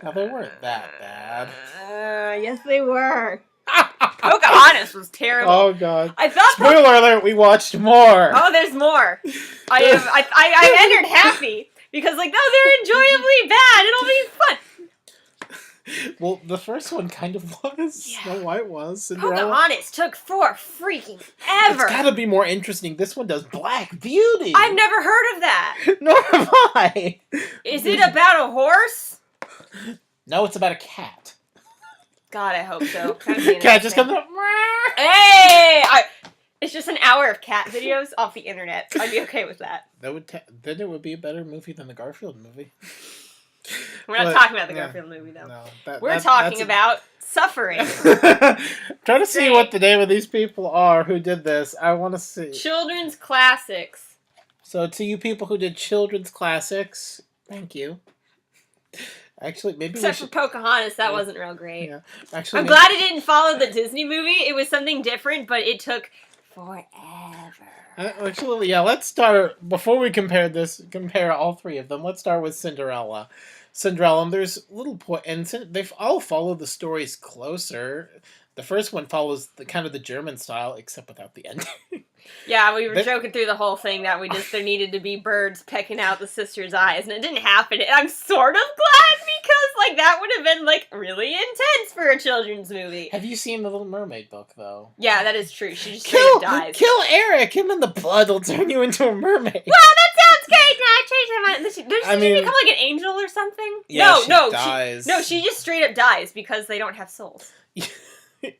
Now, they weren't that bad. Yes, they were. Pocahontas was terrible. Oh, God. I thought Spoiler alert, we watched more. Oh, there's more. I entered happy because, like, no, they're enjoyably bad. It'll be fun. Well, the first one kind of was. Yeah. Snow White was. Cinderella. Pocahontas took for freaking ever. It's gotta be more interesting. This one does Black Beauty. I've never heard of that. Nor have I. Is it about a horse? No, it's about a cat. God, I hope so. Cat just comes up. Hey! It's just an hour of cat videos off the internet. I'd be okay with that. Then it would be a better movie than the Garfield movie. We're not talking about the Garfield movie, though. No, we're talking about suffering. Trying to see what the name of these people are who did this. I want to see. Children's classics. So to you people who did children's classics, thank you. Actually, maybe except for Pocahontas, that wasn't real great. Yeah. Actually, I'm glad it didn't follow the Disney movie. It was something different, but it took forever. Actually, yeah, let's start, before we compare all three of them, let's start with Cinderella. Cinderella, there's little point, and they all follow the stories closer. The first one follows the kind of the German style, except without the ending. Yeah, we were joking through the whole thing that there needed to be birds pecking out the sister's eyes, and it didn't happen. And I'm sort of glad because, like, that would have been, like, really intense for a children's movie. Have you seen the Little Mermaid book, though? Yeah, that is true. She just straight up dies. Kill Eric, and then the blood will turn you into a mermaid. Wow, that sounds great! Can I change my mind? Does she become, like, an angel or something? Yeah, she dies. She just straight up dies because they don't have souls.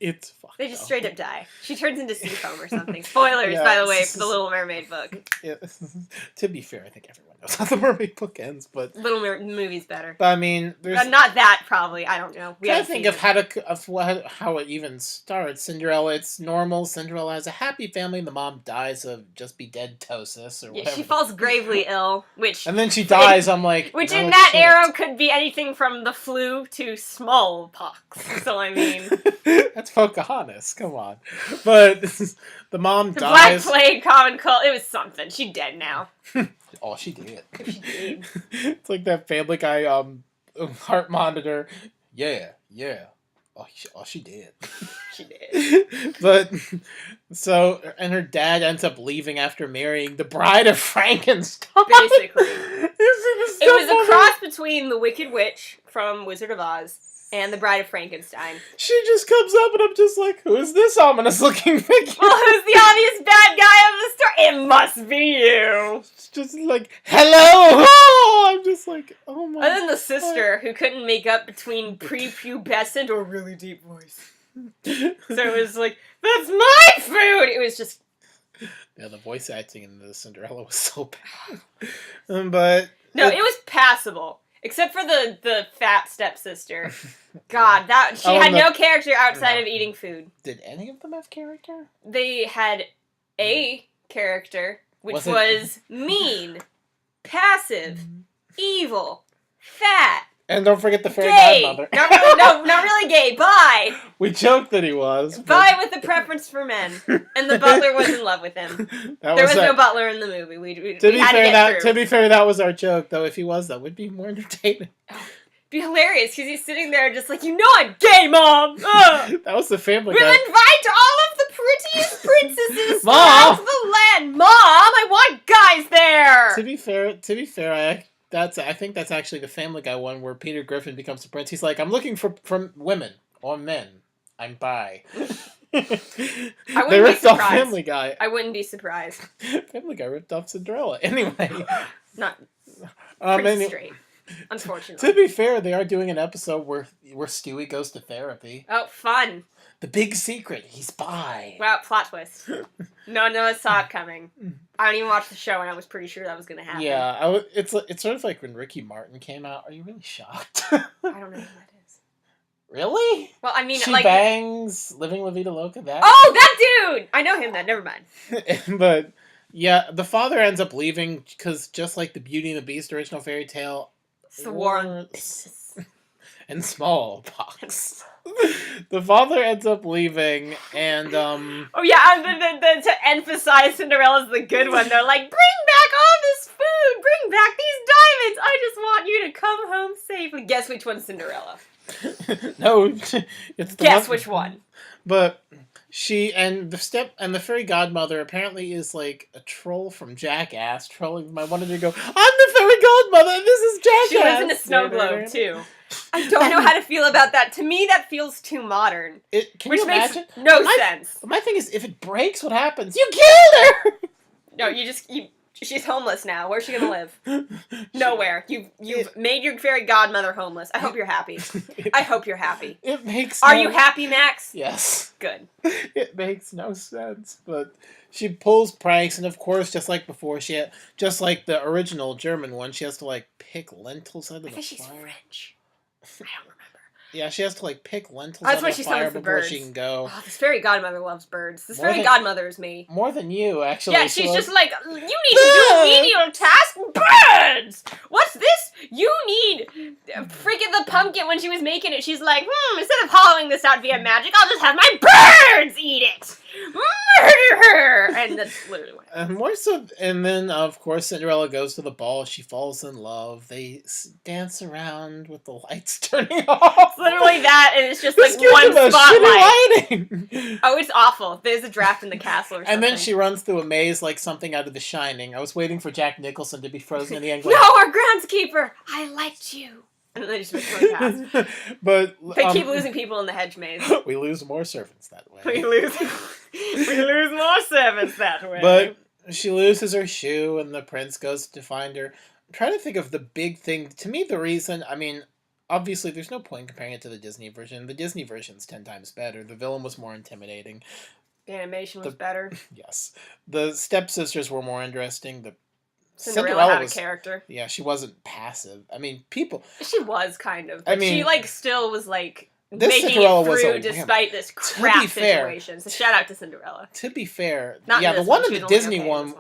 It's fucked. They just straight up die. She turns into sea foam or something. Spoilers, by the way, for the Little Mermaid book. Yeah. To be fair, I think everyone knows how the Mermaid book ends, but Little movie's better. But I mean, there's not that probably. I don't know. I think of how it even starts. Cinderella, it's normal. Cinderella has a happy family. The mom dies of just be dead ptosis or whatever. She falls gravely ill, and then she dies. I'm like, which in that era could be anything from the flu to smallpox. So I mean. That's Pocahontas. Come on. But the mom dies. Black Plague, common cold. It was something. She's dead now. Oh, she did. She did. It's like that Family Guy heart monitor. Yeah. Oh, she did. She did. But, and her dad ends up leaving after marrying the Bride of Frankenstein. Basically. It was a cross between the Wicked Witch from Wizard of Oz and the Bride of Frankenstein. She just comes up and I'm just like, who is this ominous looking figure? Well, who's the obvious bad guy of the story? It must be you. It's just like, hello! Oh, I'm just like, oh my god. And then the sister who couldn't make up between prepubescent or really deep voice. So it was like, that's my food! It was just... Yeah, the voice acting in the Cinderella was so bad. But... No, it was passable. Except for the fat stepsister. God, she had no character outside of eating food. Did any of them have character? They had a character, which was mean, passive, evil, fat. And don't forget the fairy godmother. Not really gay. Bi. We joked that he was. Bi with a preference for men. And the butler was in love with him. There was no butler in the movie. To be fair, that was our joke, though. If he was, that would be more entertaining. Be hilarious, because he's sitting there just like, you know I'm gay, Mom! That was the Family Guy. We'll invite all of the prettiest princesses throughout the land! Mom, I want guys there! To be fair, I think that's actually the Family Guy one where Peter Griffin becomes a prince. He's like, I'm looking for women or men. I'm bi. They ripped off Family Guy. I wouldn't be surprised. Family Guy ripped off Cinderella. Anyway. Not pretty straight, unfortunately. To be fair, they are doing an episode where Stewie goes to therapy. Oh, fun. The big secret, he's bi. Wow, plot twist. No one saw it coming. I don't even watch the show, and I was pretty sure that was going to happen. Yeah, it's sort of like when Ricky Martin came out. Are you really shocked? I don't know who that is. Really? Well, I mean, she bangs Living La Vida Loca. That. Oh, that dude! I know him. Then never mind. But yeah, the father ends up leaving because just like the Beauty and the Beast original fairy tale, it's the war on and smallpox. The father ends up leaving, and oh yeah, and to emphasize Cinderella's the good one, they're like, bring back all this food, bring back these diamonds. I just want you to come home safely. Guess which one's Cinderella? No, it's the Guess one, which one? But she and the fairy godmother apparently is like a troll from Jackass, trolling my wanted to go. I'm the fairy godmother, and this is Jackass. She lives in a snow globe too. I don't know how to feel about that. To me, that feels too modern. Can you imagine? Makes no sense. My thing is, if it breaks, what happens? You killed her. No, she's homeless now. Where's she gonna live? Nowhere. You've made your fairy godmother homeless. I hope you're happy. I hope you're happy. It makes. Are you happy, Max? Yes. Good. It makes no sense, but she pulls pranks, and of course, just like before, just like the original German one, she has to like pick lentils out of the fire. She's French. I don't remember. Yeah, she has to like pick lentils That's out why of the she fire summons the before birds. she can go. Oh, this fairy godmother loves birds. This fairy godmother is me. More than you, actually. Yeah, she's just like, you need to do a menial task? Birds! What's this? You need freaking the pumpkin when she was making it. She's like, instead of hollowing this out via magic, I'll just have my birds eat it. Murder her! And that's literally what and then, of course, Cinderella goes to the ball. She falls in love. They dance around with the lights turning off. It's literally that, and it's just like one spotlight. Oh, it's awful. There's a draft in the castle or something. And then she runs through a maze like something out of The Shining. I was waiting for Jack Nicholson to be frozen in the end. No, our groundskeeper! I liked you. And then they just went really past. But they keep losing people in the hedge maze. We lose more servants that way. We lose more servants that way. But she loses her shoe, and the prince goes to find her. I'm trying to think of the big thing. To me, the reason, obviously, there's no point comparing it to the Disney version. The Disney version's 10 times better. The villain was more intimidating. The animation was better. Yes. The stepsisters were more interesting. Cinderella had a character. Yeah, she wasn't passive. People... She was, kind of. But she, still was, making Cinderella it through despite this crap situation. So shout out to Cinderella. To be fair, the one in the Disney one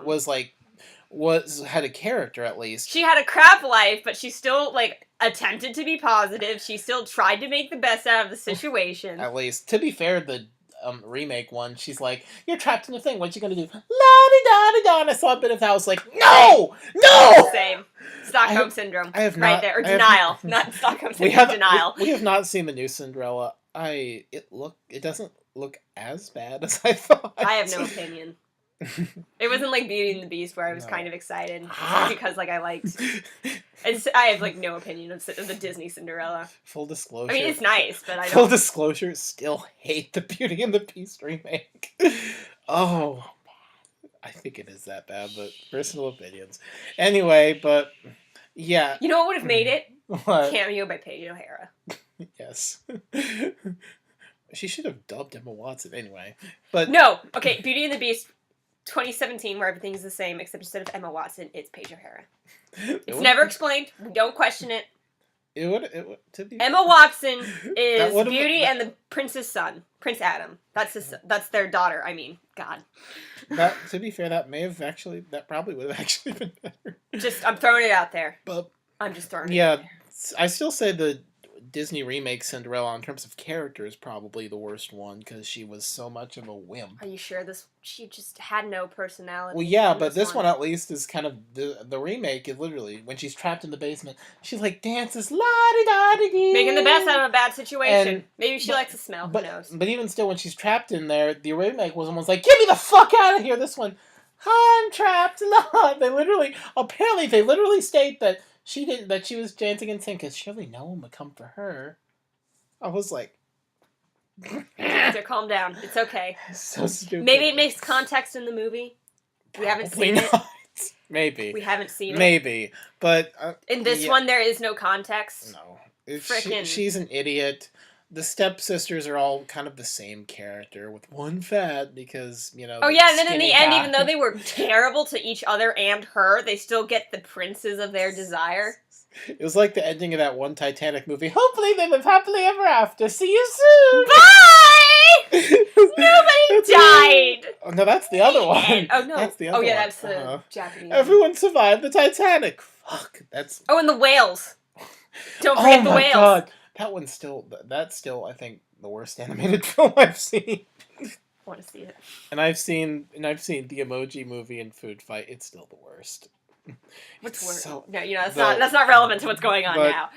had a character at least. She had a crap life, but she still attempted to be positive. She still tried to make the best out of the situation. At least, to be fair, the remake one, she's like, "You're trapped in a thing. What you gonna do?" La-di-da-di-da. And I saw a bit of that. I was like, "No, no." Same. Stockholm syndrome. I have right there, or denial, not Stockholm syndrome. Denial. We have not seen the new Cinderella. It doesn't look as bad as I thought. I have no opinion. It wasn't like Beauty and the Beast where I was kind of excited because I liked. I have no opinion of the Disney Cinderella. Full disclosure. It's nice, but I don't. Full disclosure, still hate the Beauty and the Beast remake. Oh, I think it is that bad, but personal opinions. Anyway, but yeah. You know what would have made it? What? Cameo by Paige O'Hara. Yes. She should have dubbed Emma Watson anyway. But no, okay, Beauty and the Beast 2017, where everything's the same, except instead of Emma Watson, it's Paige O'Hara. It's never explained. We don't question it. It would to be Emma Watson is Beauty and the Prince's son, Prince Adam. That's their daughter. God. That, to be fair, that probably would have actually been better. I'm throwing it out there. But I'm just throwing it out there. I still say the Disney remake Cinderella, in terms of character, is probably the worst one because she was so much of a wimp. Are you sure she just had no personality? Well, yeah, but this one at least is kind of the remake. Is literally when she's trapped in the basement, she dances la-di-da-di-dee, making the best out of a bad situation. Maybe she likes the smell. Who knows? But even still, when she's trapped in there, the remake was almost like, "Get me the fuck out of here!" This one, I'm trapped. They literally state that. That she was dancing and singing because surely no one would come for her. I was like... Calm down. It's okay. So stupid. Maybe it makes context in the movie. We haven't seen it. Maybe. We haven't seen it. Maybe. But... in this one, there is no context. No. She's an idiot. The stepsisters are all kind of the same character with one fat because, Oh yeah, and then in the end, even though they were terrible to each other and her, they still get the princes of their desire. It was like the ending of that one Titanic movie. Hopefully they live happily ever after. See you soon! Bye! Nobody died! Oh, no, that's the other one. Oh, no. That's the other one. That's the Japanese Everyone survived the Titanic. Fuck, that's... Oh, and the whales. Don't forget the whales. God. That's still, I think, the worst animated film I've seen. I want to see it. And I've seen the Emoji Movie and Food Fight. It's still the worst. What's word? So, No, that's not relevant to what's going on now.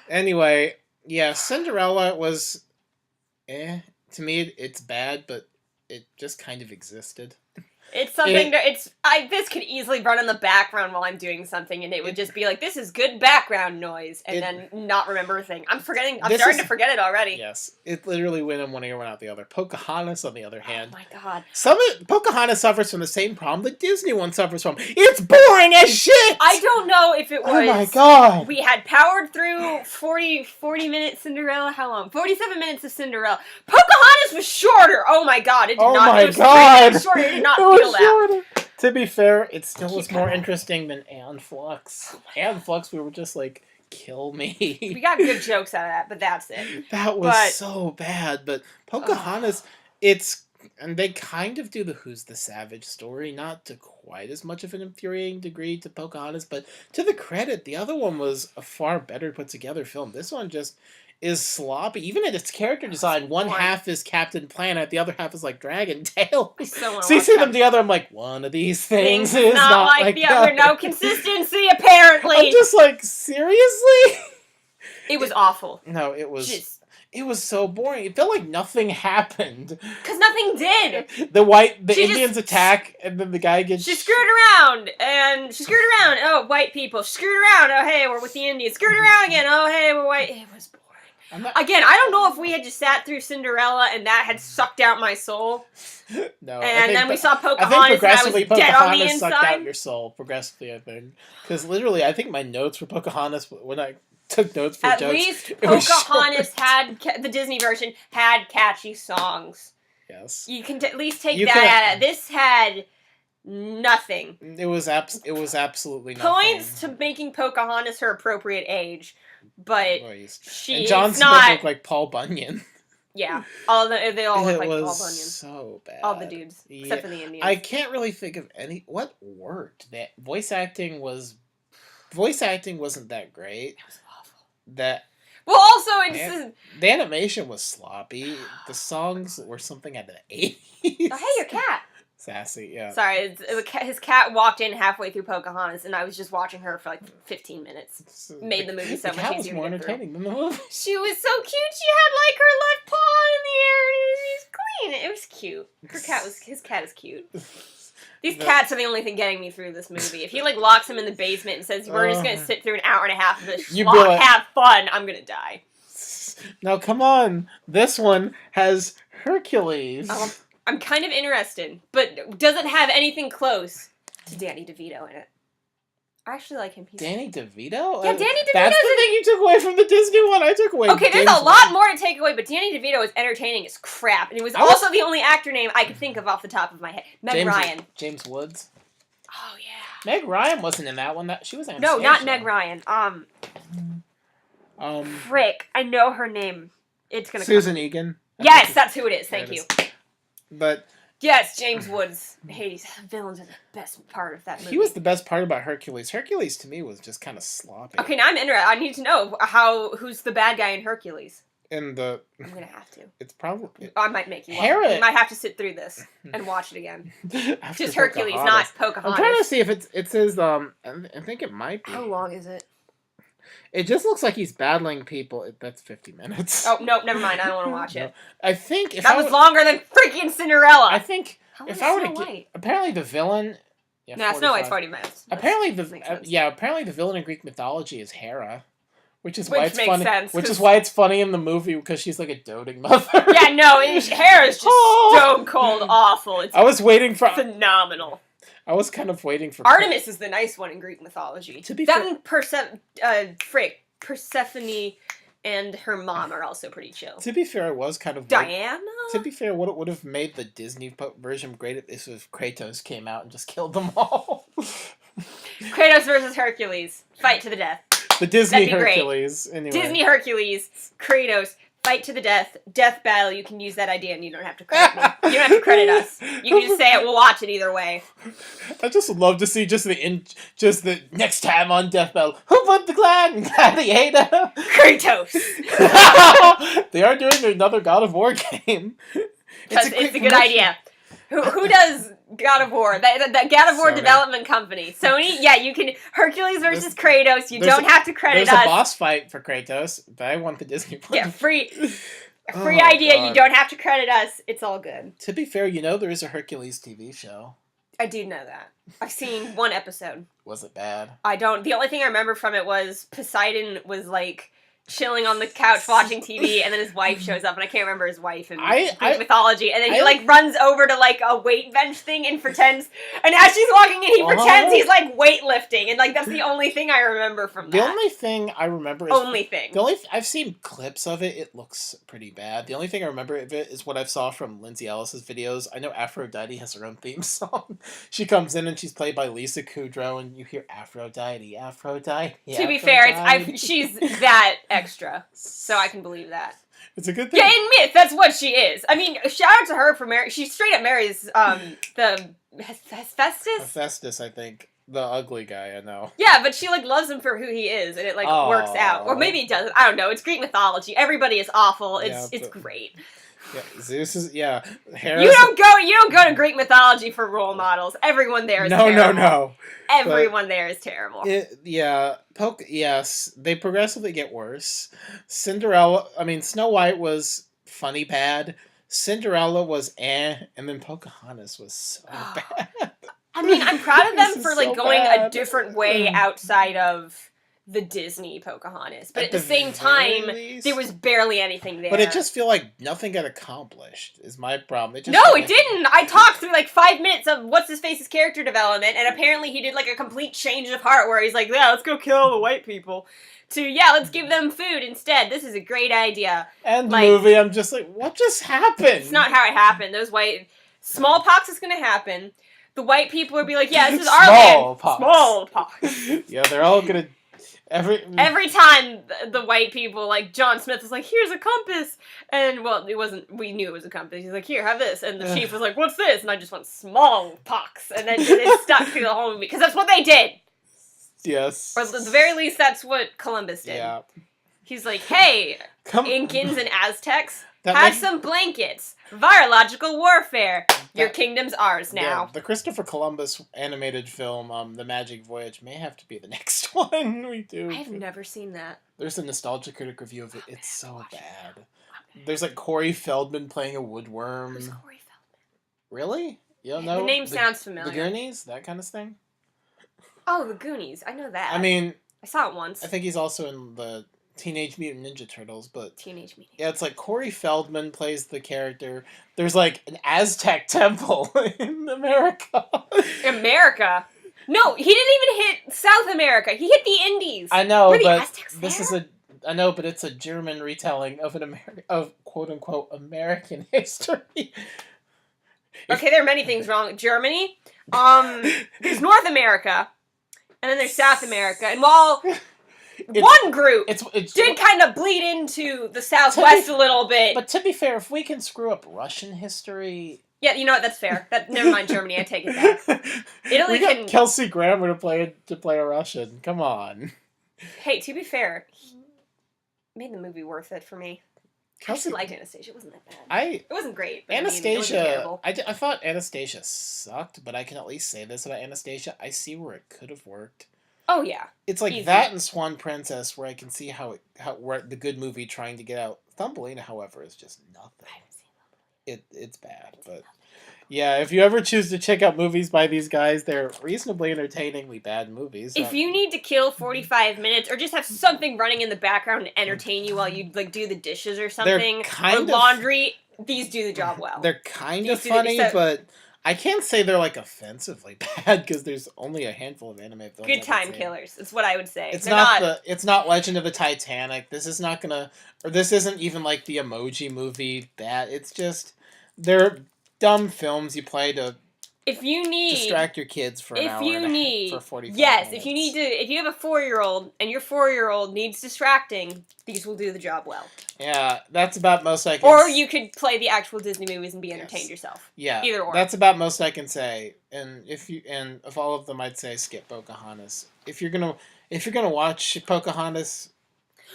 Anyway, yeah, Cinderella was, to me, it's bad, but it just kind of existed. It's something this could easily run in the background while I'm doing something, and it would just be like, this is good background noise, and then not remember a thing. I'm starting to forget it already. Yes, it literally went in one ear, went out the other. Pocahontas, on the other hand. Oh my god. Pocahontas suffers from the same problem the Disney one suffers from. It's boring as shit! I don't know if it was... Oh my god! We had powered through 40 minutes Cinderella. How long? 47 minutes of Cinderella. Pocahontas was shorter! Oh my god, it did not... Oh my god! Shorter, it did not feel that. To be fair, it still was more interesting than Aeon Flux. Aeon Flux, we were just like, kill me. We got good jokes out of that, but that's it. That was so bad, but Pocahontas, and they kind of do the Who's the Savage story, not to quite as much of an infuriating degree to Pocahontas, but to the credit, the other one was a far better put together film. This one just is sloppy. Even in its character design, one half is Captain Planet, the other half is like Dragon Tail. So you see them together, I'm like, one of these things is not like the other. No consistency, apparently. I'm just like, seriously? It was awful. No, it was... It was so boring. It felt like nothing happened. Because nothing did. The Indians attack, and then the guy gets... She screwed around, and she screwed around. Oh, white people. She screwed around. Oh, hey, we're with the Indians. Screwed around again. Oh, hey, we're white. It was boring. Again, I don't know if we had just sat through Cinderella and that had sucked out my soul. No. And then we saw Pocahontas and I was dead on the inside. Sucked out your soul, progressively, I think. Because literally, I think my notes for Pocahontas, when I took notes for jokes... At least Pocahontas the Disney version, had catchy songs. Yes. You can at least take that out of it. This had... nothing. It was absolutely nothing. Points to making Pocahontas her appropriate age, but and John Smith looked like Paul Bunyan. Yeah, they all look like Paul Bunyan. It was so bad. All the dudes, except for the Indians. I can't really think of what worked. That voice acting wasn't that great. It was awful. The animation was sloppy. The songs were something out of the 80s. Oh, hey, your cat. Sassy, yeah. Sorry, his cat walked in halfway through Pocahontas, and I was just watching her for like 15 minutes. Made the movie so much easier to get through. The cat was more entertaining than the movie. She was so cute. She had like her left paw in the air, and she was clean. It was cute. His cat is cute. These cats are the only thing getting me through this movie. If he like locks him in the basement and says we're just gonna sit through an hour and a half of this schlock, have fun, I'm gonna die. Now come on, this one has Hercules. I'm kind of interested, but doesn't have anything close to Danny DeVito in it. I actually like him. Danny DeVito? Yeah, Danny DeVito. That's the thing you took away from the Disney one. I took away. Okay, there's a lot more to take away, but Danny DeVito is entertaining as crap, and it was also the only actor name I could think of off the top of my head. Meg Ryan. James Woods. Oh yeah. Meg Ryan wasn't in that one. She was in. No, not Meg Ryan. Frick, I know her name. It's gonna. Susan Egan. Yes, that's who it is. Thank you. But yes, James Woods. Hades. Villains are the best part of that movie. He was the best part about Hercules. Hercules to me was just kind of sloppy. Okay, now I'm interested. I need to know who's the bad guy in Hercules. I'm gonna have to. It's probably. I might make you. You might have to sit through this and watch it again. Just Hercules, not Pocahontas. I'm trying to see if it says. I think it might be. How long is it? It just looks like he's battling people. That's 50 minutes. Oh, no, never mind. I don't want to watch it. I think... That was longer than freaking Cinderella. I think... If I were to get... Apparently the villain... Yeah, no, Snow White's 40 minutes. Apparently the villain in Greek mythology is Hera. Which is why it's funny. Sense, which is why it's funny in the movie, because she's like a doting mother. Yeah, no, Hera's just stone cold awful. I was waiting for... phenomenal. I was kind of waiting for... Artemis is the nice one in Greek mythology. To be Persephone and her mom are also pretty chill. To be fair, I was kind of... Diana? To be fair, what it would have made the Disney version great if Kratos came out and just killed them all. Kratos versus Hercules. Fight to the death. The Disney Hercules. Anyway. Disney Hercules. Kratos. Fight to the death. Death battle. You can use that idea and you don't have to credit me. You don't have to credit us. You can just say it. We'll watch it either way. I just would love to see just the next time on Death Battle. Who put the gladiator? Kratos. They are doing another God of War game. It's a good idea. Who does God of War? That God of War Sony. development company. Sony? Yeah, you can... Hercules versus Kratos. You there's don't have to credit There's us. a boss fight for Kratos, but I want the Disney one. Yeah, free idea. God. You don't have to credit us. It's all good. To be fair, there is a Hercules TV show. I do know that. I've seen one episode. Was it bad? I don't. The only thing I remember from it was Poseidon was like chilling on the couch watching TV, and then his wife shows up, and I can't remember his wife in Greek mythology, and then he like runs over to like a weight bench thing and pretends, and as she's walking in, he pretends he's like weightlifting, and like that's the only thing I remember from that. The only thing I remember is I've seen clips of it. It looks pretty bad. The only thing I remember of it is what I saw from Lindsay Ellis's videos. I know Aphrodite has her own theme song. She comes in and she's played by Lisa Kudrow, and you hear Aphrodite, Aphrodite. To be fair, she's that extra, so I can believe that. It's a good thing. Yeah, in myth, that's what she is. I mean, shout out to her for she straight up marries the Hephaestus? Hephaestus, I think. The ugly guy, I know. Yeah, but she like loves him for who he is, and it like works out. Or maybe it doesn't. I don't know. It's Greek mythology. Everybody is awful. It's great. Yeah, Zeus is Hera. You don't go to Greek mythology for role models. Everyone there is terrible. No. Everyone there is terrible. Yes, they progressively get worse. Snow White was funny bad. Cinderella was and then Pocahontas was so bad. I mean, I'm proud of them for like going a different way outside of the Disney Pocahontas, but at the same time, there was barely anything there. But it just feel like nothing got accomplished, is my problem. It didn't! I talked through like 5 minutes of what's-his-face's character development, and apparently he did like a complete change of heart where he's like, yeah, let's go kill all the white people. To, yeah, let's give them food instead. This is a great idea. And the movie, I'm just like, what just happened? It's not how it happened. Smallpox is gonna happen. The white people will be like, yeah, this is our land. Smallpox. Yeah, they're all gonna... Every time the white people, like John Smith was like, here's a compass, and well, it wasn't, we knew it was a compass, he's like, here, have this, and the chief was like, what's this, and I just went, smallpox, and then it stuck through the whole movie, because that's what they did! Yes. Or at the very least, that's what Columbus did. Yeah. He's like, hey, Incans and Aztecs, some blankets. Virological warfare. Your kingdom's ours now. Yeah, the Christopher Columbus animated film, The Magic Voyage, may have to be the next one we do. I have never seen that. There's a Nostalgia Critic review of it. It's so bad. There's like Corey Feldman playing a woodworm. Who's Corey Feldman? Really? You don't know? The name sounds familiar. The Goonies? That kind of thing? Oh, the Goonies. I know that. I mean... I saw it once. I think he's also in the Teenage Mutant Ninja Turtles, but... Teenage Mutant. Yeah, it's like Corey Feldman plays the character. There's like an Aztec temple in America. America? No, he didn't even hit South America. He hit the Indies. I know, Were the but Aztecs this there? is I know, but it's a German retelling of of quote unquote American history. Okay, there are many things wrong. Germany, there's North America, and then there's South America, and while one group did kind of bleed into the Southwest a little bit. But to be fair, if we can screw up Russian history... Yeah, you know what, that's fair. Never mind Germany, I take it back. Italy we got Kelsey Grammer to play a Russian. Come on. Hey, to be fair, he made the movie worth it for me. I actually liked Anastasia. It wasn't that bad. It wasn't great. But Anastasia, I thought Anastasia sucked, but I can at least say this about Anastasia. I see where it could have worked. Oh, yeah. It's like that and Swan Princess, where I can see where the good movie trying to get out. Thumbelina, however, is just nothing. I haven't seen Thumbelina. It's bad, but... Yeah, if you ever choose to check out movies by these guys, they're reasonably entertainingly bad movies. If you need to kill 45 minutes, or just have something running in the background to entertain you while you like do the dishes or something, or laundry, these do the job well. They're kind of funny, but I can't say they're like offensively bad because there's only a handful of anime films. Good time killers. That's what I would say. It's not Legend of the Titanic. This is not gonna, or this isn't even like the Emoji Movie. It's just they're dumb films you play to distract your kids for an hour for 45 minutes. If you have a 4-year-old and your 4-year-old needs distracting, these will do the job well. Yeah, that's about most I can. Or you could play the actual Disney movies and be entertained yourself. Yeah, either or. That's about most I can say. And of all of them, I'd say skip Pocahontas. If you're gonna watch Pocahontas,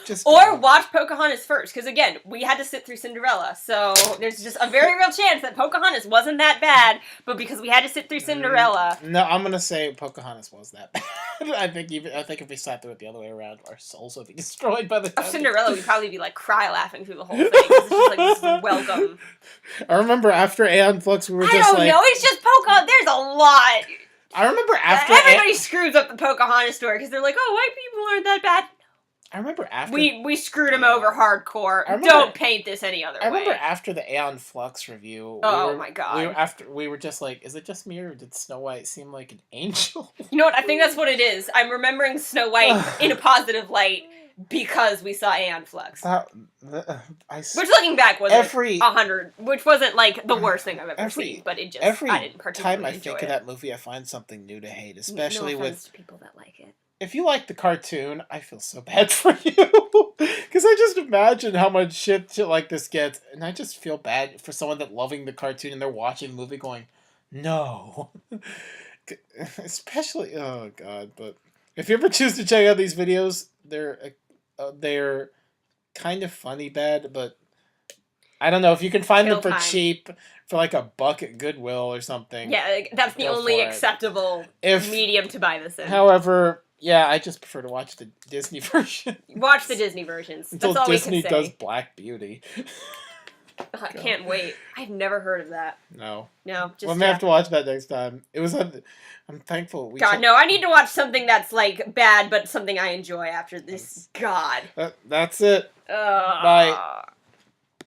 Just Or go. watch Pocahontas first, because again, we had to sit through Cinderella, so there's just a very real chance that Pocahontas wasn't that bad, but because we had to sit through Cinderella... No, I'm gonna say Pocahontas was that bad. I think if we sat through it the other way around, our souls would be destroyed by the time. Of Cinderella, we'd probably be like cry laughing through the whole thing, 'cause it's just like, this is welcome. I remember after Aeon Flux, we were just I don't like... know, it's just Pocahontas, there's a lot! I remember after... Everybody screws up the Pocahontas story, because they're like, oh, white people aren't that bad. I remember after... We screwed him over hardcore. Don't paint this any other way. I remember after the Aeon Flux review... my god. We were just like, is it just me, or did Snow White seem like an angel? You know what, I think that's what it is. I'm remembering Snow White in a positive light because we saw Aeon Flux. Which, looking back, wasn't 100... Which wasn't, like, the worst thing I've ever seen, but it just... I didn't particularly time I think enjoy of that movie, I find something new to hate, especially no with... to people that like it. If you like the cartoon, I feel so bad for you. Because I just imagine how much shit like this gets. And I just feel bad for someone that loving the cartoon and they're watching the movie going, no. Especially, oh god. But if you ever choose to check out these videos, they're kind of funny bad. But I don't know, if you can find them for cheap, for like $1 at Goodwill or something. Yeah, that's the only acceptable medium to buy this in. However... Yeah, I just prefer to watch the Disney version. Watch the Disney versions. Until That's all Disney we can say. does Black Beauty. I can't wait. I've never heard of that. No. Just... We'll have to watch that next time. It was I'm thankful. No, I need to watch something that's, like, bad, but something I enjoy after this. God. That's it. Bye.